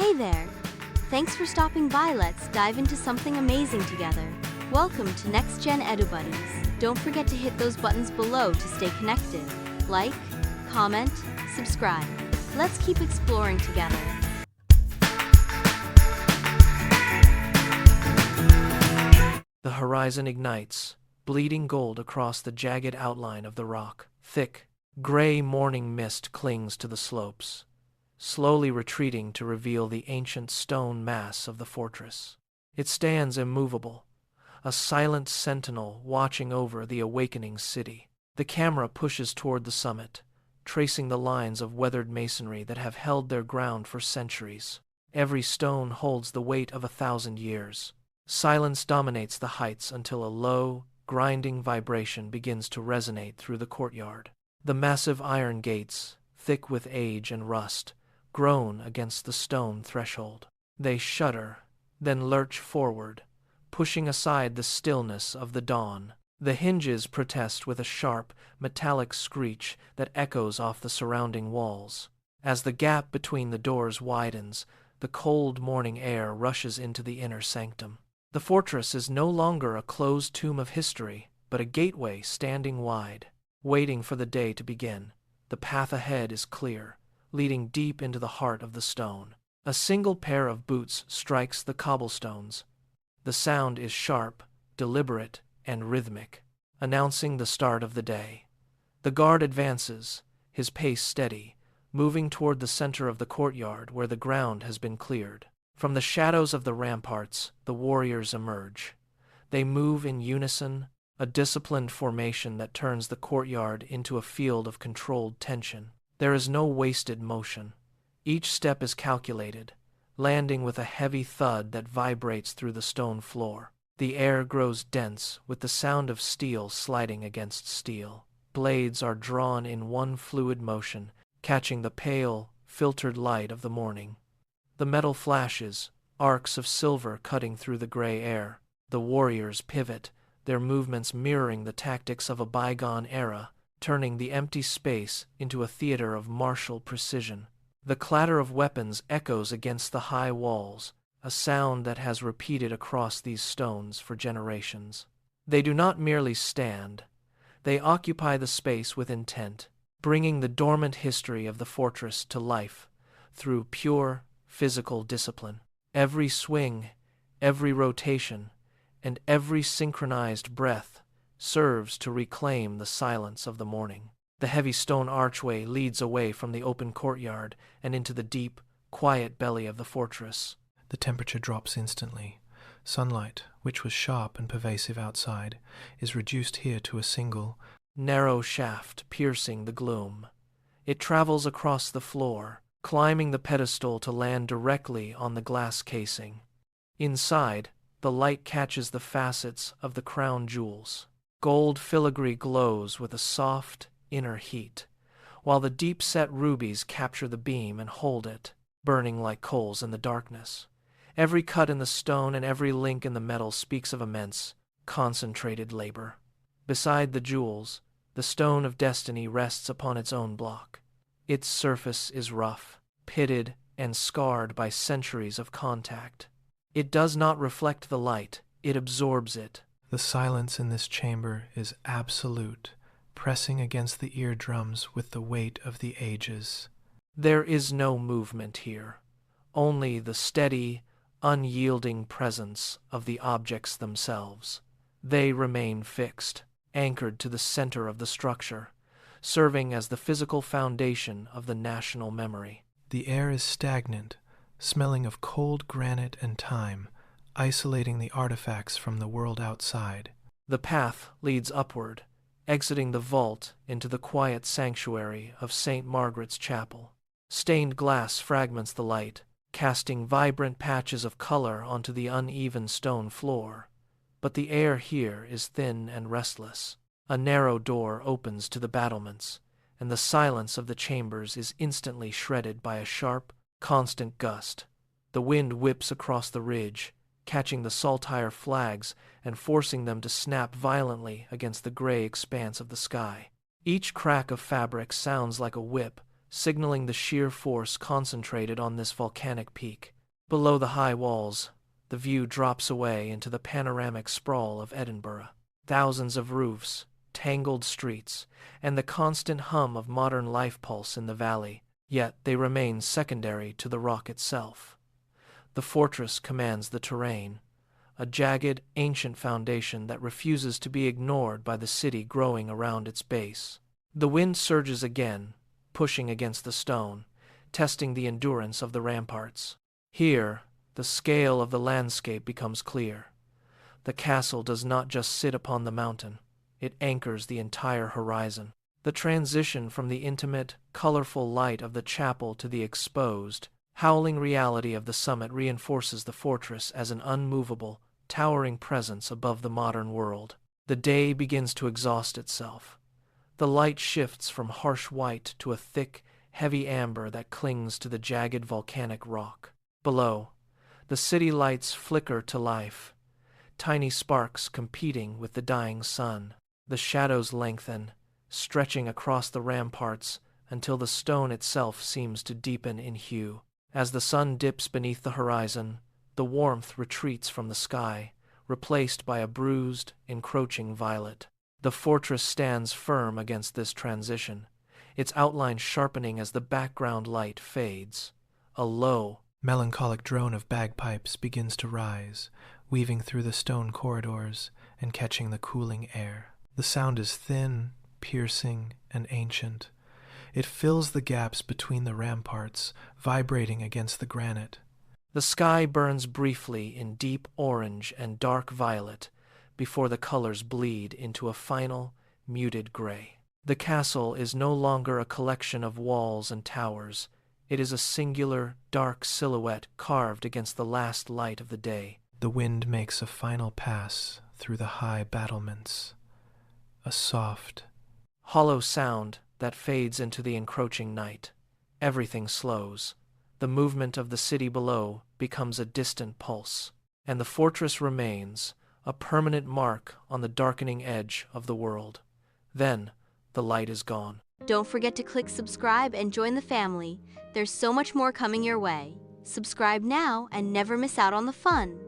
Hey there! Thanks for stopping by. Let's dive into something amazing together. Welcome to Next Gen EduBuddies. Don't forget to hit those buttons below to stay connected. Like, comment, subscribe. Let's keep exploring together. The horizon ignites, bleeding gold across the jagged outline of the rock. Thick, gray morning mist clings to the slopes, slowly retreating to reveal the ancient stone mass of the fortress. It stands immovable, a silent sentinel watching over the awakening city. The camera pushes toward the summit, tracing the lines of weathered masonry that have held their ground for centuries. Every stone holds the weight of 1,000 years. Silence dominates the heights until a low, grinding vibration begins to resonate through the courtyard. The massive iron gates, thick with age and rust, groan against the stone threshold. They shudder, then lurch forward, pushing aside the stillness of the dawn. The hinges protest with a sharp, metallic screech that echoes off the surrounding walls. As the gap between the doors widens, the cold morning air rushes into the inner sanctum. The fortress is no longer a closed tomb of history, but a gateway standing wide, waiting for the day to begin. The path ahead is clear, leading deep into the heart of the stone. A single pair of boots strikes the cobblestones. The sound is sharp, deliberate, and rhythmic, announcing the start of the day. The guard advances, his pace steady, moving toward the center of the courtyard where the ground has been cleared. From the shadows of the ramparts, the warriors emerge. They move in unison, a disciplined formation that turns the courtyard into a field of controlled tension. There is no wasted motion. Each step is calculated, landing with a heavy thud that vibrates through the stone floor. The air grows dense with the sound of steel sliding against steel. Blades are drawn in one fluid motion, catching the pale, filtered light of the morning. The metal flashes, arcs of silver cutting through the gray air. The warriors pivot, their movements mirroring the tactics of a bygone era, turning the empty space into a theater of martial precision. The clatter of weapons echoes against the high walls, a sound that has repeated across these stones for generations. They do not merely stand, they occupy the space with intent, bringing the dormant history of the fortress to life through pure, physical discipline. Every swing, every rotation, and every synchronized breath serves to reclaim the silence of the morning. The heavy stone archway leads away from the open courtyard and into the deep, quiet belly of the fortress. The temperature drops instantly. Sunlight, which was sharp and pervasive outside, is reduced here to a single, narrow shaft piercing the gloom. It travels across the floor, climbing the pedestal to land directly on the glass casing. Inside, the light catches the facets of the crown jewels. Gold filigree glows with a soft, inner heat, while the deep-set rubies capture the beam and hold it, burning like coals in the darkness. Every cut in the stone and every link in the metal speaks of immense, concentrated labor. Beside the jewels, the stone of destiny rests upon its own block. Its surface is rough, pitted, and scarred by centuries of contact. It does not reflect the light, it absorbs it. The silence in this chamber is absolute, pressing against the eardrums with the weight of the ages. There is no movement here, only the steady, unyielding presence of the objects themselves. They remain fixed, anchored to the center of the structure, serving as the physical foundation of the national memory. The air is stagnant, smelling of cold granite and time, isolating the artifacts from the world outside. The path leads upward, exiting the vault into the quiet sanctuary of St. Margaret's Chapel. Stained glass fragments the light, casting vibrant patches of color onto the uneven stone floor. But the air here is thin and restless. A narrow door opens to the battlements, and the silence of the chambers is instantly shredded by a sharp, constant gust. The wind whips across the ridge, catching the saltire flags and forcing them to snap violently against the gray expanse of the sky. Each crack of fabric sounds like a whip, signaling the sheer force concentrated on this volcanic peak. Below the high walls, the view drops away into the panoramic sprawl of Edinburgh. Thousands of roofs, tangled streets, and the constant hum of modern life pulse in the valley, yet they remain secondary to the rock itself. The fortress commands the terrain, a jagged, ancient foundation that refuses to be ignored by the city growing around its base. The wind surges again, pushing against the stone, testing the endurance of the ramparts. Here, the scale of the landscape becomes clear. The castle does not just sit upon the mountain, it anchors the entire horizon. The transition from the intimate, colorful light of the chapel to the exposed, howling reality of the summit reinforces the fortress as an unmovable, towering presence above the modern world. The day begins to exhaust itself. The light shifts from harsh white to a thick, heavy amber that clings to the jagged volcanic rock. Below, the city lights flicker to life, tiny sparks competing with the dying sun. The shadows lengthen, stretching across the ramparts until the stone itself seems to deepen in hue. As the sun dips beneath the horizon, the warmth retreats from the sky, replaced by a bruised, encroaching violet. The fortress stands firm against this transition, its outline sharpening as the background light fades. A low, melancholic drone of bagpipes begins to rise, weaving through the stone corridors and catching the cooling air. The sound is thin, piercing, and ancient. It fills the gaps between the ramparts, vibrating against the granite. The sky burns briefly in deep orange and dark violet before the colors bleed into a final, muted gray. The castle is no longer a collection of walls and towers. It is a singular, dark silhouette carved against the last light of the day. The wind makes a final pass through the high battlements. A soft, hollow sound that fades into the encroaching night. Everything slows. The movement of the city below becomes a distant pulse, and the fortress remains, a permanent mark on the darkening edge of the world. Then, the light is gone. Don't forget to click subscribe and join the family. There's so much more coming your way. Subscribe now and never miss out on the fun.